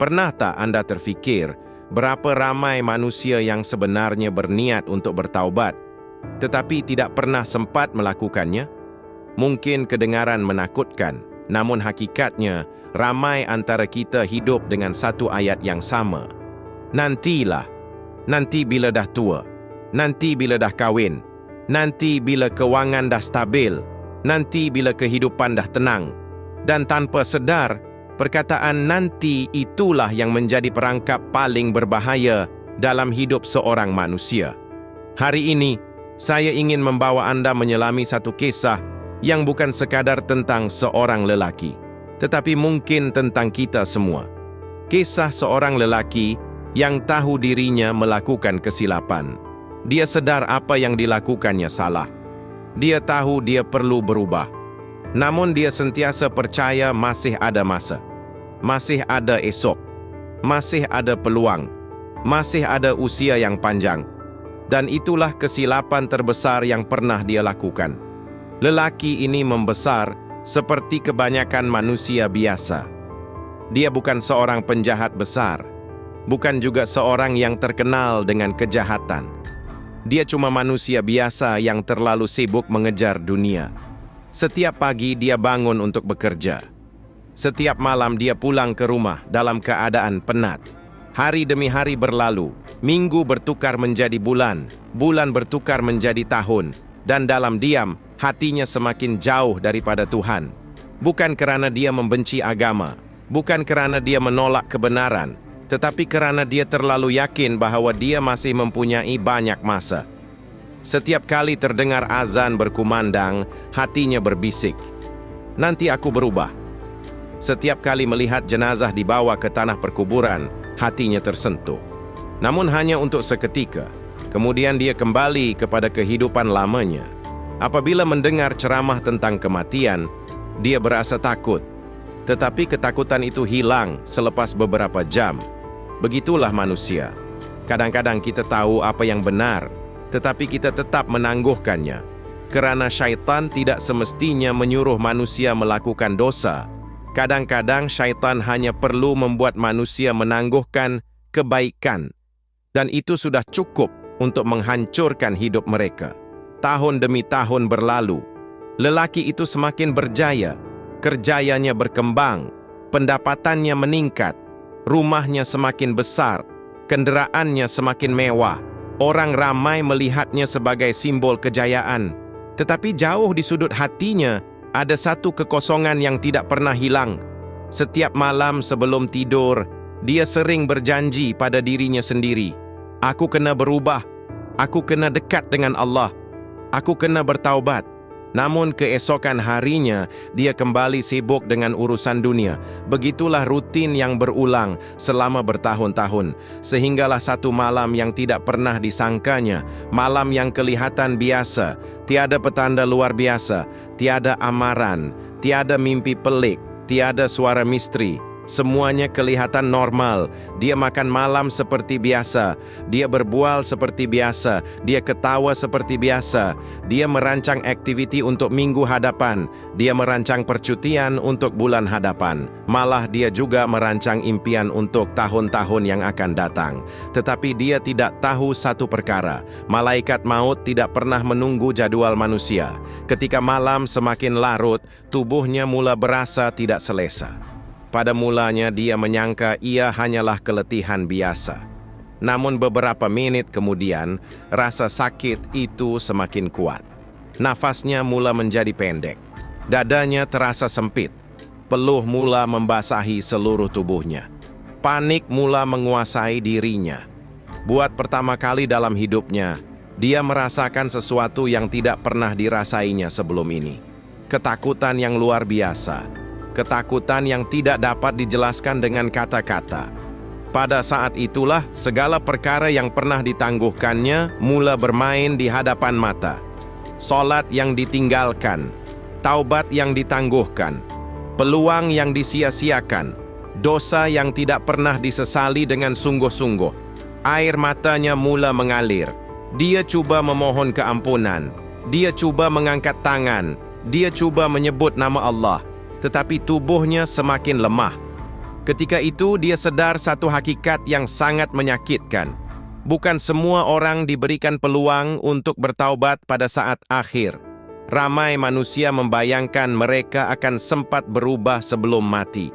Pernah tak Anda terfikir berapa ramai manusia yang sebenarnya berniat untuk bertaubat, tetapi tidak pernah sempat melakukannya? Mungkin kedengaran menakutkan, namun hakikatnya ramai antara kita hidup dengan satu ayat yang sama. Nantilah, nanti bila dah tua, nanti bila dah kahwin, nanti bila kewangan dah stabil, nanti bila kehidupan dah tenang. Dan tanpa sedar, perkataan nanti itulah yang menjadi perangkap paling berbahaya dalam hidup seorang manusia. Hari ini, saya ingin membawa Anda menyelami satu kisah yang bukan sekadar tentang seorang lelaki, tetapi mungkin tentang kita semua. Kisah seorang lelaki yang tahu dirinya melakukan kesilapan. Dia sedar apa yang dilakukannya salah. Dia tahu dia perlu berubah. Namun dia sentiasa percaya masih ada masa. Masih ada esok. Masih ada peluang. Masih ada usia yang panjang. Dan itulah kesilapan terbesar yang pernah dia lakukan. Lelaki ini membesar seperti kebanyakan manusia biasa. Dia bukan seorang penjahat besar. Bukan juga seorang yang terkenal dengan kejahatan. Dia cuma manusia biasa yang terlalu sibuk mengejar dunia. Setiap pagi dia bangun untuk bekerja. Setiap malam dia pulang ke rumah dalam keadaan penat. Hari demi hari berlalu, minggu bertukar menjadi bulan, bulan bertukar menjadi tahun, dan dalam diam, hatinya semakin jauh daripada Tuhan. Bukan kerana dia membenci agama, bukan kerana dia menolak kebenaran, tetapi kerana dia terlalu yakin bahawa dia masih mempunyai banyak masa. Setiap kali terdengar azan berkumandang, hatinya berbisik, nanti aku berubah. Setiap kali melihat jenazah dibawa ke tanah perkuburan, hatinya tersentuh. Namun hanya untuk seketika, kemudian dia kembali kepada kehidupan lamanya. Apabila mendengar ceramah tentang kematian, dia berasa takut. Tetapi ketakutan itu hilang selepas beberapa jam. Begitulah manusia. Kadang-kadang kita tahu apa yang benar, tetapi kita tetap menangguhkannya. Kerana syaitan tidak semestinya menyuruh manusia melakukan dosa. Kadang-kadang syaitan hanya perlu membuat manusia menangguhkan kebaikan. Dan itu sudah cukup untuk menghancurkan hidup mereka. Tahun demi tahun berlalu. Lelaki itu semakin berjaya. Kerjayanya berkembang. Pendapatannya meningkat. Rumahnya semakin besar. Kenderaannya semakin mewah. Orang ramai melihatnya sebagai simbol kejayaan. Tetapi jauh di sudut hatinya, ada satu kekosongan yang tidak pernah hilang. Setiap malam sebelum tidur, dia sering berjanji pada dirinya sendiri, aku kena berubah, aku kena dekat dengan Allah, aku kena bertaubat. Namun keesokan harinya, dia kembali sibuk dengan urusan dunia. Begitulah rutin yang berulang selama bertahun-tahun. Sehinggalah satu malam yang tidak pernah disangkanya, malam yang kelihatan biasa, tiada petanda luar biasa, tiada amaran, tiada mimpi pelik, tiada suara misteri. Semuanya kelihatan normal. Dia makan malam seperti biasa. Dia berbual seperti biasa. Dia ketawa seperti biasa. Dia merancang aktiviti untuk minggu hadapan. Dia merancang percutian untuk bulan hadapan. Malah dia juga merancang impian untuk tahun-tahun yang akan datang. Tetapi dia tidak tahu satu perkara. Malaikat maut tidak pernah menunggu jadual manusia. Ketika malam semakin larut, tubuhnya mula berasa tidak selesa. Pada mulanya dia menyangka ia hanyalah keletihan biasa. Namun beberapa menit kemudian, rasa sakit itu semakin kuat. Nafasnya mula menjadi pendek. Dadanya terasa sempit. Peluh mula membasahi seluruh tubuhnya. Panik mula menguasai dirinya. Buat pertama kali dalam hidupnya, dia merasakan sesuatu yang tidak pernah dirasainya sebelum ini. Ketakutan yang luar biasa. Ketakutan yang tidak dapat dijelaskan dengan kata-kata. Pada saat itulah, segala perkara yang pernah ditangguhkannya mula bermain di hadapan mata. Solat yang ditinggalkan, taubat yang ditangguhkan, peluang yang disia-siakan, dosa yang tidak pernah disesali dengan sungguh-sungguh. Air matanya mula mengalir. Dia cuba memohon keampunan. Dia cuba mengangkat tangan. Dia cuba menyebut nama Allah. Tetapi tubuhnya semakin lemah. Ketika itu, dia sedar satu hakikat yang sangat menyakitkan. Bukan semua orang diberikan peluang untuk bertaubat pada saat akhir. Ramai manusia membayangkan mereka akan sempat berubah sebelum mati.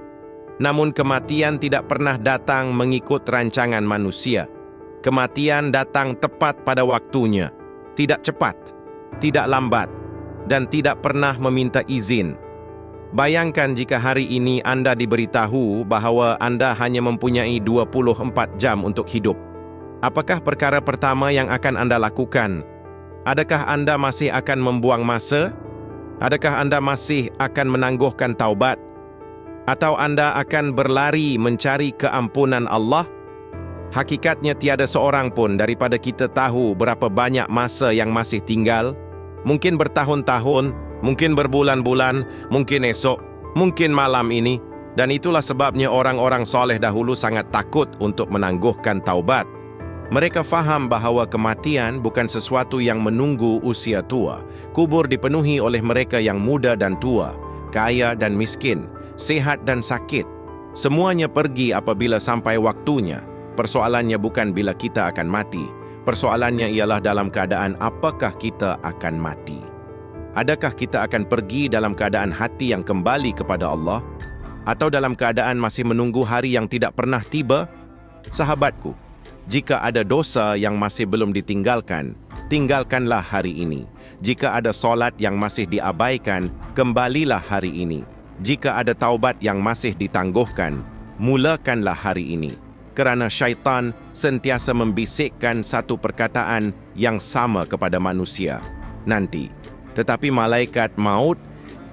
Namun kematian tidak pernah datang mengikut rancangan manusia. Kematian datang tepat pada waktunya, tidak cepat, tidak lambat, dan tidak pernah meminta izin. Bayangkan jika hari ini Anda diberitahu bahawa Anda hanya mempunyai 24 jam untuk hidup. Apakah perkara pertama yang akan Anda lakukan? Adakah Anda masih akan membuang masa? Adakah Anda masih akan menangguhkan taubat? Atau Anda akan berlari mencari keampunan Allah? Hakikatnya tiada seorang pun daripada kita tahu berapa banyak masa yang masih tinggal. Mungkin bertahun-tahun, mungkin berbulan-bulan, mungkin esok, mungkin malam ini. Dan itulah sebabnya orang-orang soleh dahulu sangat takut untuk menangguhkan taubat. Mereka faham bahawa kematian bukan sesuatu yang menunggu usia tua. Kubur dipenuhi oleh mereka yang muda dan tua, kaya dan miskin, sehat dan sakit. Semuanya pergi apabila sampai waktunya. Persoalannya bukan bila kita akan mati. Persoalannya ialah dalam keadaan apakah kita akan mati. Adakah kita akan pergi dalam keadaan hati yang kembali kepada Allah? Atau dalam keadaan masih menunggu hari yang tidak pernah tiba? Sahabatku, jika ada dosa yang masih belum ditinggalkan, tinggalkanlah hari ini. Jika ada solat yang masih diabaikan, kembalilah hari ini. Jika ada taubat yang masih ditangguhkan, mulakanlah hari ini. Kerana syaitan sentiasa membisikkan satu perkataan yang sama kepada manusia, nanti. Tetapi malaikat maut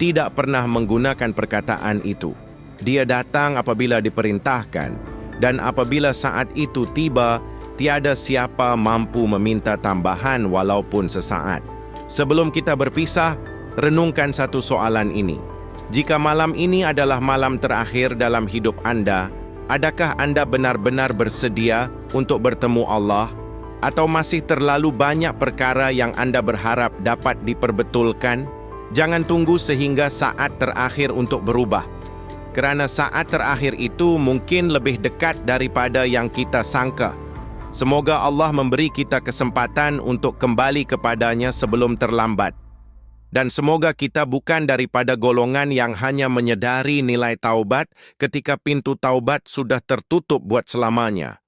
tidak pernah menggunakan perkataan itu. Dia datang apabila diperintahkan. Dan apabila saat itu tiba, tiada siapa mampu meminta tambahan walaupun sesaat. Sebelum kita berpisah, renungkan satu soalan ini. Jika malam ini adalah malam terakhir dalam hidup Anda, adakah Anda benar-benar bersedia untuk bertemu Allah? Atau masih terlalu banyak perkara yang Anda berharap dapat diperbetulkan? Jangan tunggu sehingga saat terakhir untuk berubah. Kerana saat terakhir itu mungkin lebih dekat daripada yang kita sangka. Semoga Allah memberi kita kesempatan untuk kembali kepadanya sebelum terlambat. Dan semoga kita bukan daripada golongan yang hanya menyedari nilai taubat ketika pintu taubat sudah tertutup buat selamanya.